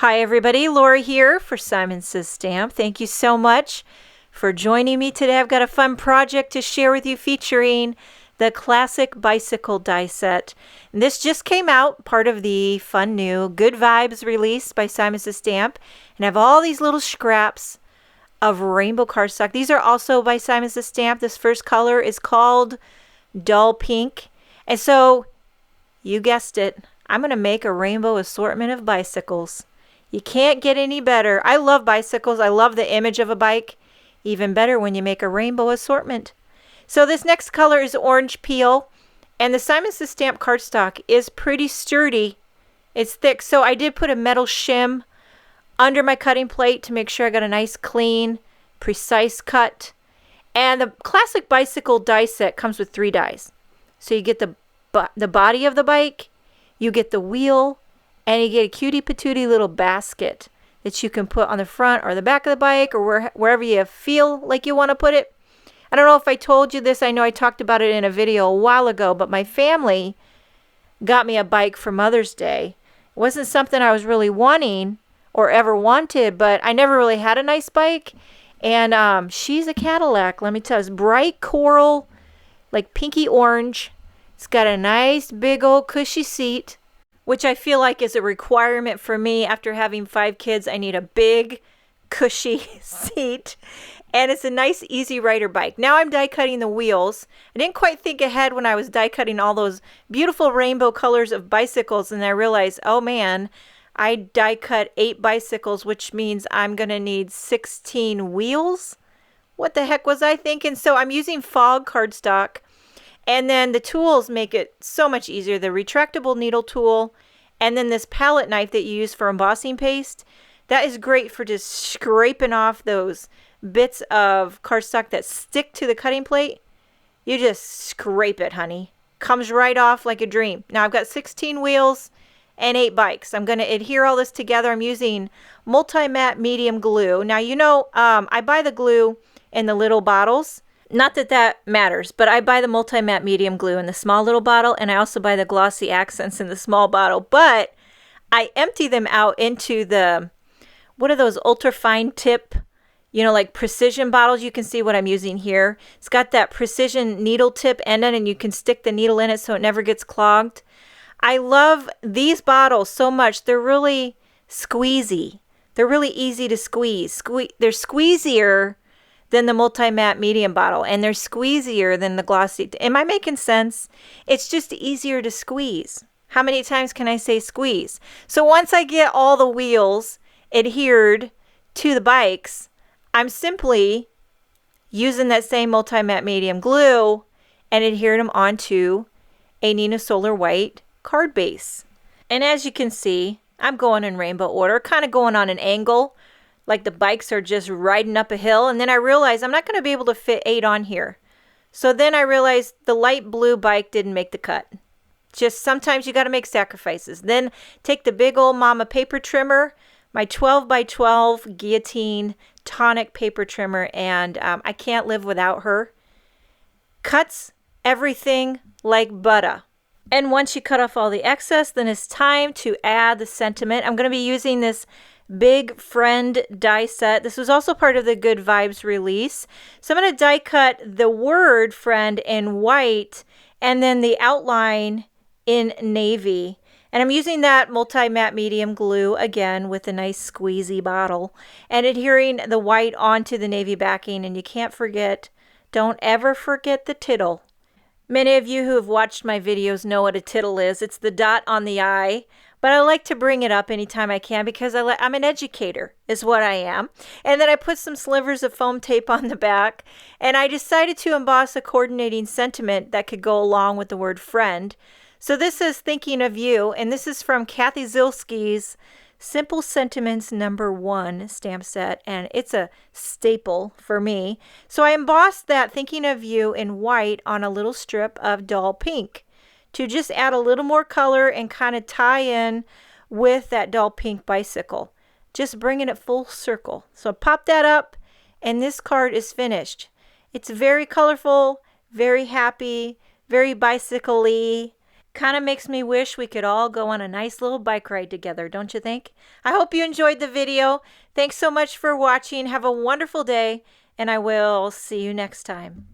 Hi everybody, Laura here for Simon Says Stamp. Thank you so much for joining me today. I've got a fun project to share with you featuring the classic bicycle die set. And this just came out, part of the fun new Good Vibes release by Simon Says Stamp. And I have all these little scraps of rainbow cardstock. These are also by Simon Says Stamp. This first color is called Dull Pink. And so, you guessed it, I'm going to make a rainbow assortment of bicycles. You can't get any better. I love bicycles. I love the image of a bike. Even better when you make a rainbow assortment. So this next color is Orange Peel. And the Simon Says Stamp cardstock is pretty sturdy. It's thick. So I did put a metal shim under my cutting plate to make sure I got a nice, clean, precise cut. And the classic bicycle die set comes with 3 dies. So you get the body of the bike, you get the wheel, and you get a cutie patootie little basket that you can put on the front or the back of the bike or wherever you feel like you want to put it. I don't know if I told you this. I know I talked about it in a video a while ago, but my family got me a bike for Mother's Day. It wasn't something I was really wanting or ever wanted, but I never really had a nice bike. And she's a Cadillac, let me tell you. It's bright coral, like pinky orange. It's got a nice big old cushy seat, which I feel like is a requirement for me. After having 5 kids, I need a big, cushy seat. And it's a nice, easy rider bike. Now I'm die cutting the wheels. I didn't quite think ahead when I was die cutting all those beautiful rainbow colors of bicycles. And I realized, oh man, I die cut 8 bicycles, which means I'm going to need 16 wheels. What the heck was I thinking? So I'm using fog cardstock. And then the tools make it so much easier. The retractable needle tool and then this palette knife that you use for embossing paste. That is great for just scraping off those bits of cardstock that stick to the cutting plate. You just scrape it, honey. Comes right off like a dream. Now I've got 16 wheels and 8 bikes. I'm going to adhere all this together. I'm using multi-matte medium glue. Now you know I buy the glue in the little bottles. Not that that matters, but I buy the multi-matte medium glue in the small little bottle, and I also buy the glossy accents in the small bottle. But I empty them out into the, what are those ultra fine tip, like precision bottles. You can see what I'm using here. It's got that precision needle tip end in, and you can stick the needle in it so it never gets clogged. I love these bottles so much. They're really squeezy. They're really easy to squeeze. They're squeezier than the multi-matte medium bottle, and they're squeezier than the glossy. Am I making sense? It's just easier to squeeze. How many times can I say squeeze? So once I get all the wheels adhered to the bikes, I'm simply using that same multi-matte medium glue and adhering them onto a Nina Solar White card base. And as you can see, I'm going in rainbow order, kind of going on an angle, like the bikes are just riding up a hill. And then I realized I'm not going to be able to fit 8 on here. So then I realized the light blue bike didn't make the cut. Just sometimes you got to make sacrifices. Then take the big old mama paper trimmer, my 12 by 12 guillotine tonic paper trimmer, and I can't live without her. Cuts everything like butter. And once you cut off all the excess, then it's time to add the sentiment. I'm going to be using this Big Friend die set. This was also part of the Good Vibes release. So I'm going to die cut the word friend in white and then the outline in navy. And I'm using that multi-matte medium glue again with a nice squeezy bottle and adhering the white onto the navy backing. And you can't forget, don't ever forget the tittle. Many of you who have watched my videos know what a tittle is. It's the dot on the eye. But I like to bring it up anytime I can because I'm an educator, is what I am. And then I put some slivers of foam tape on the back. And I decided to emboss a coordinating sentiment that could go along with the word friend. So this is Thinking of You. And this is from Kathy Zilski's Simple Sentiments #1 stamp set. And it's a staple for me. So I embossed that Thinking of You in white on a little strip of dull pink, to just add a little more color and kind of tie in with that dull pink bicycle. Just bringing it full circle. So pop that up and this card is finished. It's very colorful, very happy, very bicycle-y. Kind of makes me wish we could all go on a nice little bike ride together, don't you think? I hope you enjoyed the video. Thanks so much for watching. Have a wonderful day, and I will see you next time.